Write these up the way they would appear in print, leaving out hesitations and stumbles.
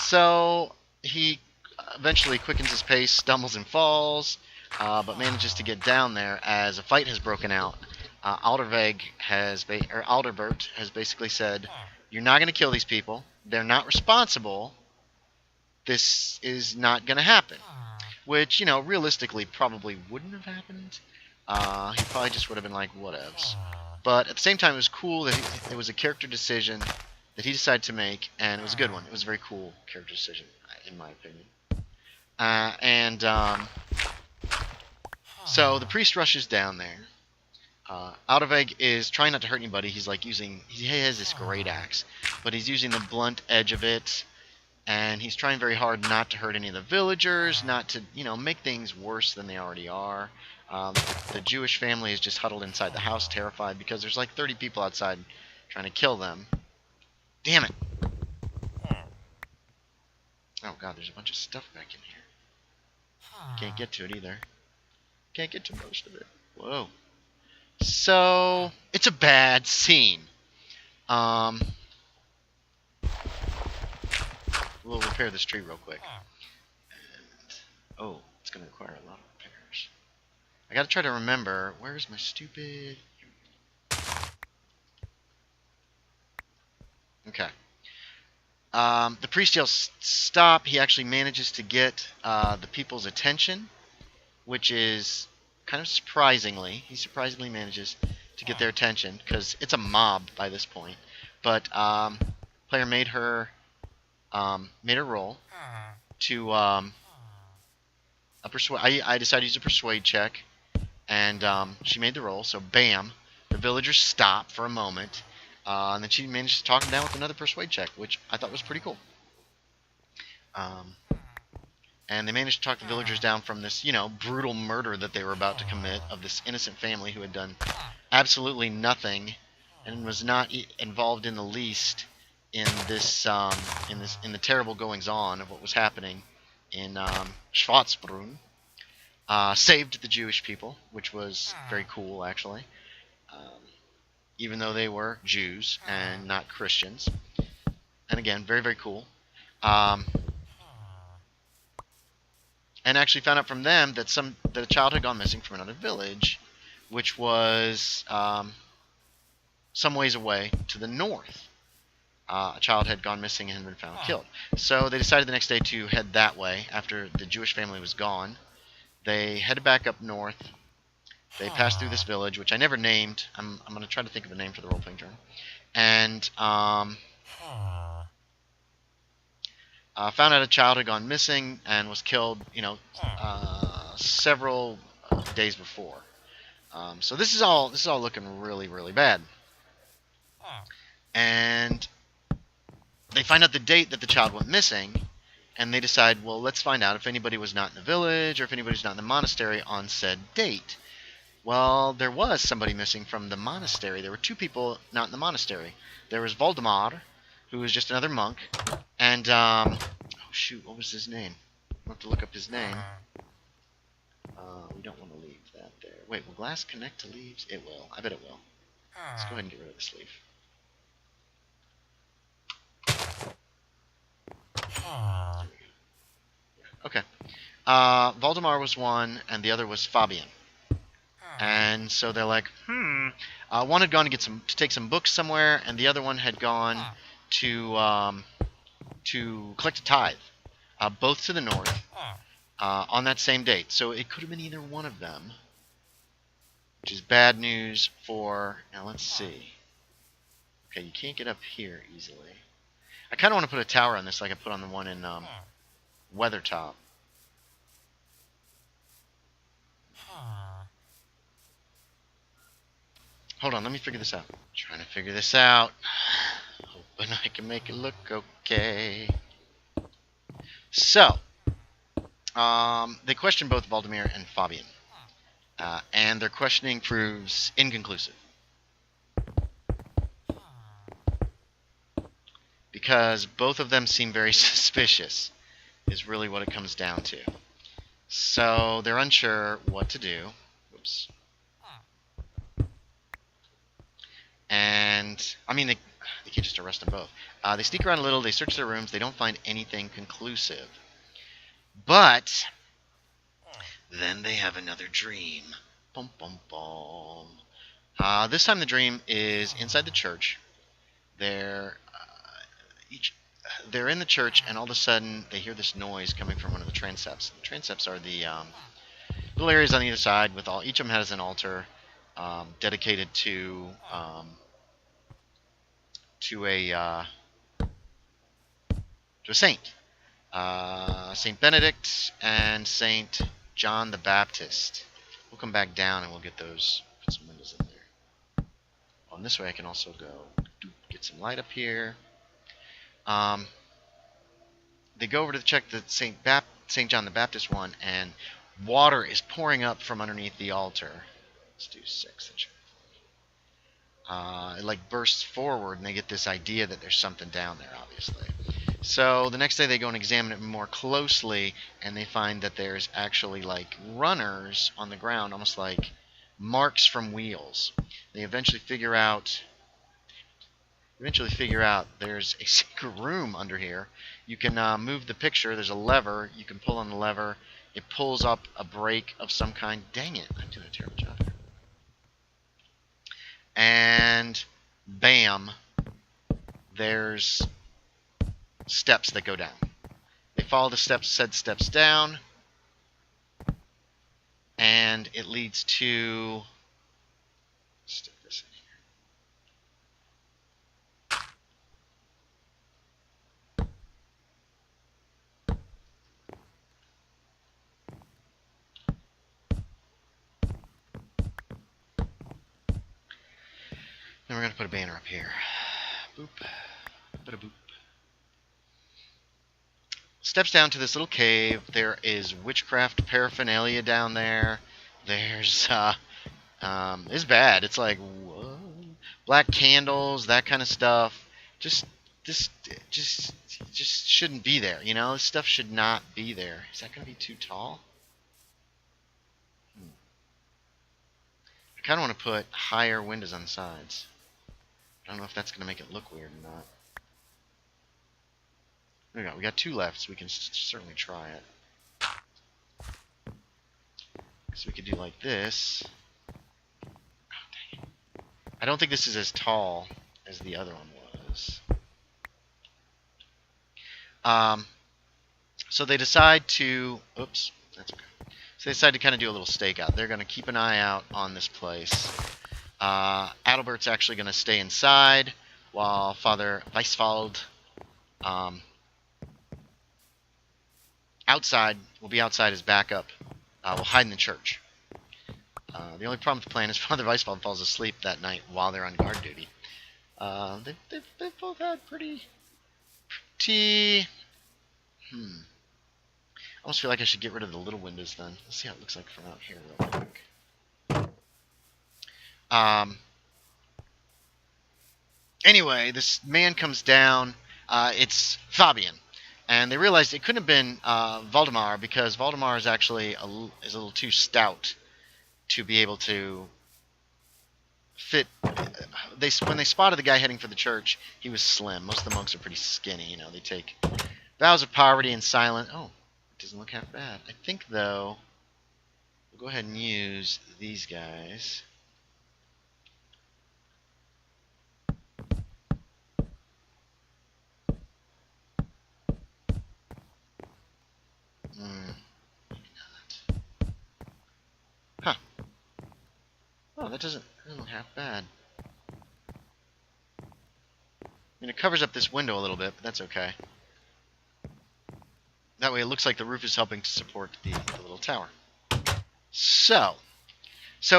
So he eventually quickens his pace, stumbles and falls, but manages to get down there as a fight has broken out. Alderberg has basically said, "You're not going to kill these people. They're not responsible. This is not going to happen." Which, realistically probably wouldn't have happened. He probably just would have been like, whatevs. But at the same time, it was cool that it was a character decision that he decided to make, and it was a good one. It was a very cool character decision, in my opinion. So the priest rushes down there. Outerveg is trying not to hurt anybody. He's like he has this great axe, but he's using the blunt edge of it, and he's trying very hard not to hurt any of the villagers, not to, make things worse than they already are. The Jewish family is just huddled inside the house, terrified, because there's like 30 people outside trying to kill them. Damn it! Oh god, there's a bunch of stuff back in here. Can't get to it either. Can't get to most of it. Whoa. So, it's a bad scene. We'll repair this tree real quick. And, it's going to require a lot of repairs. I got to try to remember, where's my stupid... Okay. The priest yells, "Stop!" He actually manages to get the people's attention, which is kind of surprisingly. He surprisingly manages to get their attention, because it's a mob by this point. But player made her roll to I decided to use a persuade check, and she made the roll. So bam, the villagers stop for a moment. And then she managed to talk him down with another persuade check, which I thought was pretty cool. And they managed to talk the villagers down from this, brutal murder that they were about to commit of this innocent family who had done absolutely nothing and was not involved in the least in this, in the terrible goings on of what was happening in Schwarzbrunn. Saved the Jewish people, which was very cool, actually. Even though they were Jews and not Christians. And again, very, very cool. And actually found out from them that a child had gone missing from another village, which was some ways away to the north. A child had gone missing and had been found killed. So they decided the next day to head that way after the Jewish family was gone. They headed back up north. They passed through this village, which I never named. I'm going to try to think of a name for the role-playing journal. And found out a child had gone missing and was killed, several days before. So this is all looking really, really bad. And they find out the date that the child went missing, and they decide, well, let's find out if anybody was not in the village or if anybody was not in the monastery on said date. Well, there was somebody missing from the monastery. There were two people not in the monastery. There was Valdemar, who was just another monk, and, what was his name? I'll have to look up his name. We don't want to leave that there. Wait, will glass connect to leaves? It will. I bet it will. Let's go ahead and get rid of this leaf. Okay. Valdemar was one, and the other was Fabian. And so they're like, one had gone to take some books somewhere, and the other one had gone to collect a tithe, both to the north, on that same date. So it could have been either one of them, which is bad news for... Now let's see. Okay, you can't get up here easily. I kind of want to put a tower on this like I put on the one in Weathertop. Hold on, let me figure this out. Trying to figure this out. Hoping I can make it look okay. So, they question both Valdemar and Fabian. And their questioning proves inconclusive. Because both of them seem very suspicious, is really what it comes down to. So, they're unsure what to do. Whoops. And, I mean, they can't just arrest them both. They sneak around a little. They search their rooms. They don't find anything conclusive. But then they have another dream. Bum, bum, bum. This time the dream is inside the church. They're in the church, and all of a sudden they hear this noise coming from one of the transepts. The transepts are the little areas on either side. With each of them has an altar dedicated to a saint, Saint Benedict and Saint John the Baptist. We'll come back down and we'll get those. Put some windows in there. On this way, I can also go get some light up here. They go over to check the Saint John the Baptist one, and water is pouring up from underneath the altar. Let's do 6. It like bursts forward, and they get this idea that there's something down there, obviously. So the next day they go and examine it more closely, and they find that there's actually like runners on the ground, almost like marks from wheels. They eventually figure out there's a secret room under here. You can move the picture. There's a lever. You can pull on the lever. It pulls up a brake of some kind. Dang it, I'm doing a terrible job here. And bam, there's steps that go down. They follow the said steps down, and it leads to... Stick this in Then we're going to put a banner up here. Boop. Bada boop. Steps down to this little cave. There is witchcraft paraphernalia down there. There's, it's bad. It's like, whoa. Black candles, that kind of stuff. Just shouldn't be there, you know? This stuff should not be there. Is that going to be too tall? I kind of want to put higher windows on the sides. I don't know if that's going to make it look weird or not. There we go. We got 2 left, so we can certainly try it. So we could do like this. Oh, dang it. I don't think this is as tall as the other one was. So they decide to... Oops, that's okay. So they decide to kind of do a little stakeout. They're going to keep an eye out on this place. Adalbert's actually going to stay inside, while Father Weiswald will be outside as backup. Will hide in the church. The only problem with the plan is Father Weiswald falls asleep that night while they're on guard duty. They've both had pretty... I almost feel like I should get rid of the little windows then. Let's see how it looks like from out here real quick. Anyway, this man comes down. It's Fabian. And they realized it couldn't have been Valdemar, because Valdemar is actually a little too stout to be able to fit. When they spotted the guy heading for the church, he was slim. Most of the monks are pretty skinny. You know, they take vows of poverty and silence. Oh, it doesn't look half bad. I think, though, we'll go ahead and use these guys. Maybe not. Huh. Oh, that doesn't look half bad. I mean, it covers up this window a little bit, but that's okay. That way it looks like the roof is helping to support the little tower. So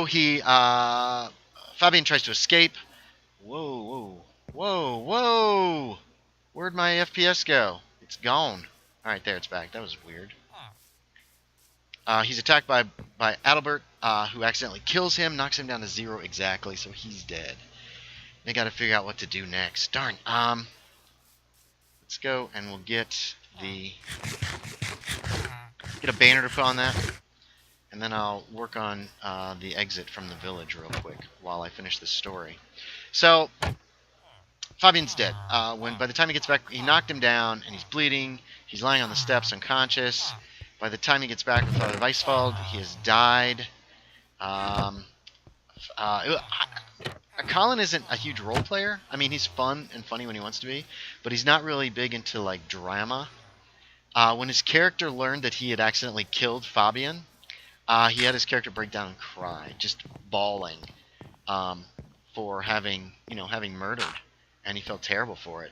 he, Fabian tries to escape. Whoa. Where'd my FPS go? It's gone. Alright, there, it's back. That was weird. He's attacked by Adalbert, who accidentally kills him, knocks him down to 0 exactly, so he's dead. They gotta figure out what to do next. Darn. Let's go and we'll get a banner to put on that, and then I'll work on the exit from the village real quick while I finish this story. So Fabian's dead. When by the time he gets back, he knocked him down and he's bleeding. He's lying on the steps unconscious. By the time he gets back with Father Weisfeld, he has died. Um, uh, Colin isn't a huge role player. I mean, he's fun and funny when he wants to be, but he's not really big into like drama. When his character learned that he had accidentally killed Fabian, he had his character break down and cry, just bawling, for having murdered, and he felt terrible for it.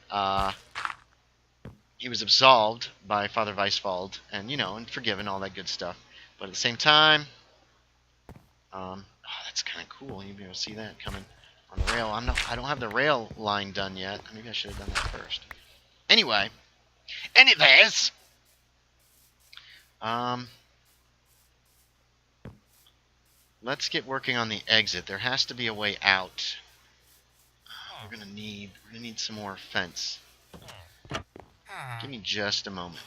He was absolved by Father Weisfeld, and forgiven, all that good stuff. But at the same time, that's kind of cool. You'll be able to see that coming on the rail. I don't have the rail line done yet. Maybe I should have done that first. Anyways, let's get working on the exit. There has to be a way out. We're gonna need some more fence. Give me just a moment.